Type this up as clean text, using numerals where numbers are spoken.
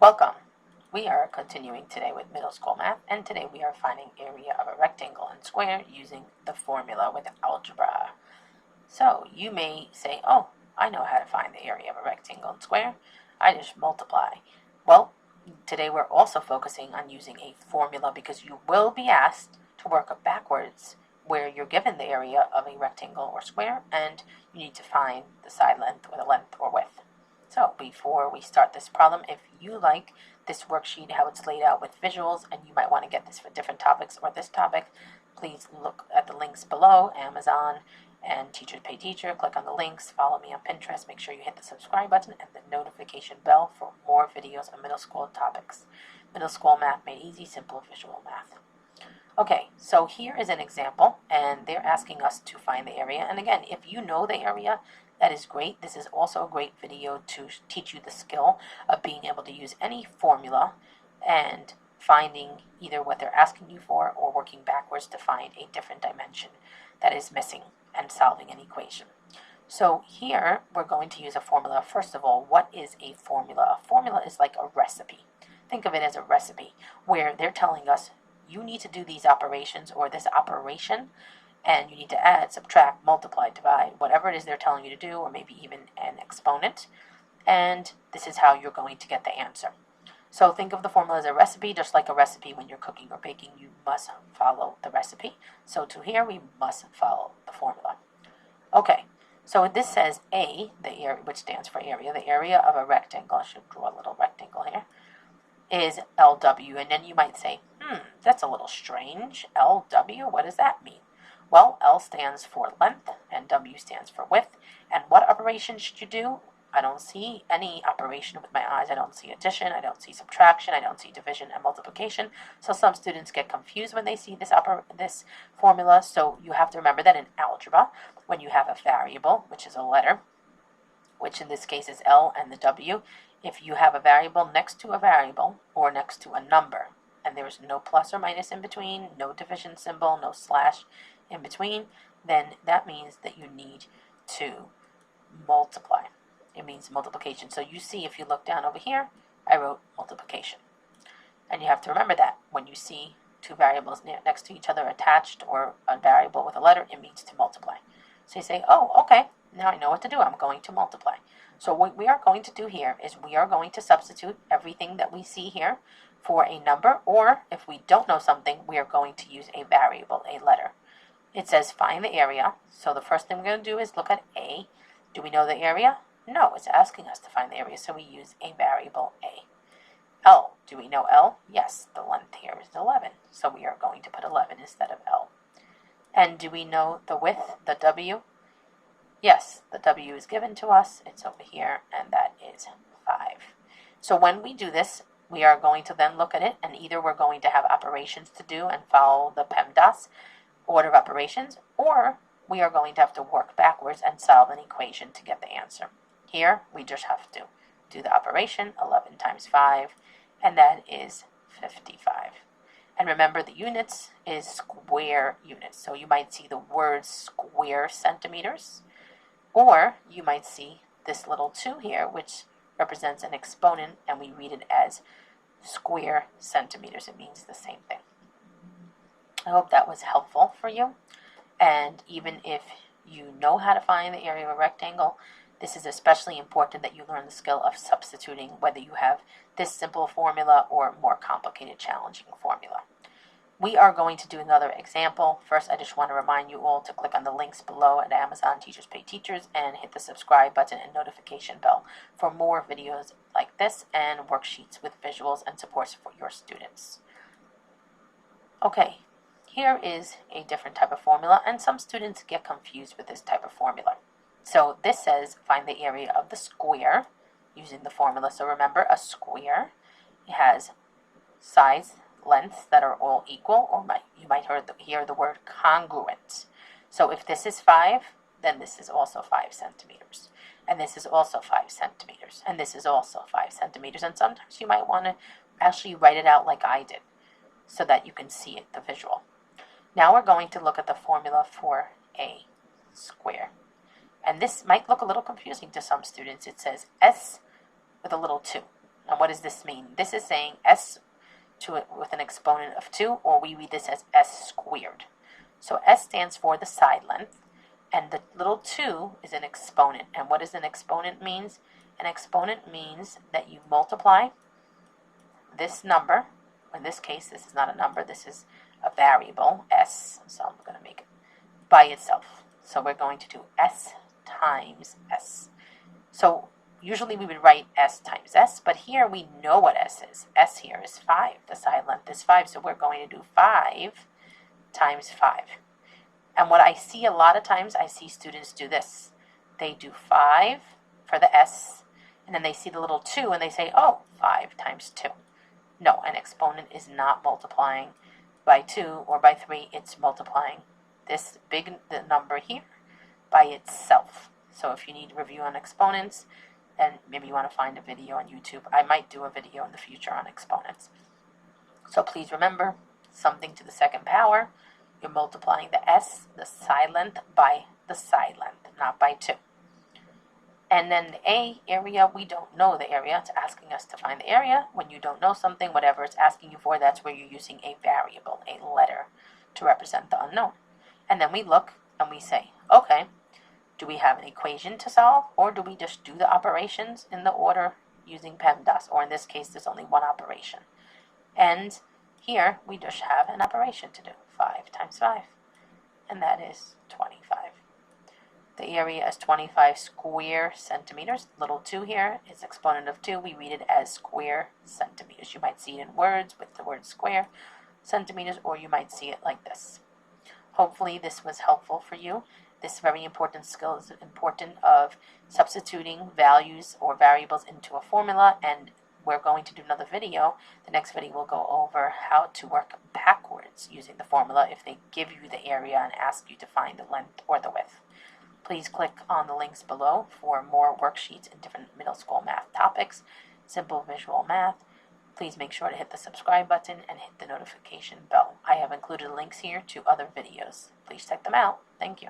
Welcome. We are continuing today with middle school math, and today we are finding area of a rectangle and square using the formula with algebra. So you may say, oh, I know how to find the area of a rectangle and square. I just multiply. Well, today we're also focusing on using a formula because you will be asked to work backwards where you're given the area of a rectangle or square and you need to find the side length or the length or width. So before we start this problem, if you like this worksheet, how it's laid out with visuals, and you might want to get this for different topics or this topic, please look at the links below, Amazon and Teachers Pay Teacher. Click on the links, follow me on Pinterest, make sure you hit the subscribe button and the notification bell for more videos on middle school topics. Middle school math made easy, simple visual math. Okay, so here is an example, and they're asking us to find the area. And again, if you know the area, that is great. This is also a great video to teach you the skill of being able to use any formula and finding either what they're asking you for or working backwards to find a different dimension that is missing and solving an equation. So here we're going to use a formula. First of all, what is a formula? A formula is like a recipe. Think of it as a recipe where they're telling us you need to do these operations or this operation, and you need to add, subtract, multiply, divide, whatever it is they're telling you to do, or maybe even an exponent, and this is how you're going to get the answer. So think of the formula as a recipe, just like a recipe when you're cooking or baking, you must follow the recipe. So to here, we must follow the formula. Okay, so this says A, the area, which stands for area, the area of a rectangle, I should draw a little rectangle here, is LW, and then you might say, that's a little strange, LW, what does that mean? Well, L stands for length and W stands for width. And what operation should you do? I don't see any operation with my eyes. I don't see addition. I don't see subtraction. I don't see division and multiplication. So some students get confused when they see this formula. So you have to remember that in algebra, when you have a variable, which is a letter, which in this case is L and the W, if you have a variable next to a variable or next to a number, and there is no plus or minus in between, no division symbol, no slash in between, then that means that you need to multiply. It means multiplication. So you see, if you look down over here, I wrote multiplication. And you have to remember that when you see two variables next to each other attached or a variable with a letter, it means to multiply. So you say, oh, okay, now I know what to do. I'm going to multiply. So what we are going to do here is we are going to substitute everything that we see here for a number, or if we don't know something, we are going to use a variable, a letter. It says find the area, so the first thing we're going to do is look at A. Do we know the area? No, it's asking us to find the area, so we use a variable A. L, do we know L? Yes, the length here is 11, so we are going to put 11 instead of L. And do we know the width, the W? Yes, the W is given to us, it's over here, and that is 5. So when we do this, we are going to then look at it, and either we're going to have operations to do and follow the PEMDAS order of operations, or we are going to have to work backwards and solve an equation to get the answer. Here, we just have to do the operation, 11 times 5, and that is 55. And remember, the units is square units, so you might see the word square centimeters, or you might see this little 2 here, which represents an exponent, and we read it as square centimeters. It means the same thing. I hope that was helpful for you. And even if you know how to find the area of a rectangle, this is especially important that you learn the skill of substituting, whether you have this simple formula or more complicated, challenging formula. We are going to do another example. First, I just want to remind you all to click on the links below at Amazon Teachers Pay Teachers and hit the subscribe button and notification bell for more videos like this and worksheets with visuals and supports for your students. Okay. Here is a different type of formula, and some students get confused with this type of formula. So this says find the area of the square using the formula. So remember, a square, it has sides, lengths that are all equal, or you might hear the word congruent. So if this is 5, then this is also 5 centimeters. And this is also 5 centimeters. And this is also 5 centimeters. And sometimes you might want to actually write it out like I did so that you can see it, the visual. Now we're going to look at the formula for a square. And this might look a little confusing to some students. It says S with a little 2. And what does this mean? This is saying s with an exponent of 2, or we read this as s squared. So s stands for the side length, and the little 2 is an exponent. And what does an exponent means? An exponent means that you multiply this number. In this case, this is not a number, this is a variable, s, so I'm going to make it by itself. So we're going to do s times s. So usually we would write s times s, but here we know what s is. S here is 5. The side length is 5, so we're going to do 5 times 5. And what I see a lot of times, I see students do this. They do 5 for the s, and then they see the little 2, and they say, oh, 5 times 2. No, an exponent is not multiplying by 2 or by 3. It's multiplying this big number here by itself. So if you need a review on exponents, and maybe you want to find a video on YouTube, I might do a video in the future on exponents. So please remember, something to the second power, you're multiplying the s, the side length, by the side length, not by 2. And then the A, area, we don't know the area. It's asking us to find the area. When you don't know something, whatever it's asking you for, that's where you're using a variable, a letter, to represent the unknown. And then we look and we say, okay, do we have an equation to solve, or do we just do the operations in the order using PEMDAS? Or in this case, there's only one operation. And here, we just have an operation to do, 5 times 5, and that is 25. The area is 25 square centimeters. Little 2 here is exponent of 2. We read it as square centimeters. You might see it in words with the word square centimeters, or you might see it like this. Hopefully this was helpful for you. This very important skill is important of substituting values or variables into a formula, and we're going to do another video. The next video will go over how to work backwards using the formula if they give you the area and ask you to find the length or the width. Please click on the links below for more worksheets in different middle school math topics, simple visual math. Please make sure to hit the subscribe button and hit the notification bell. I have included links here to other videos. Please check them out. Thank you.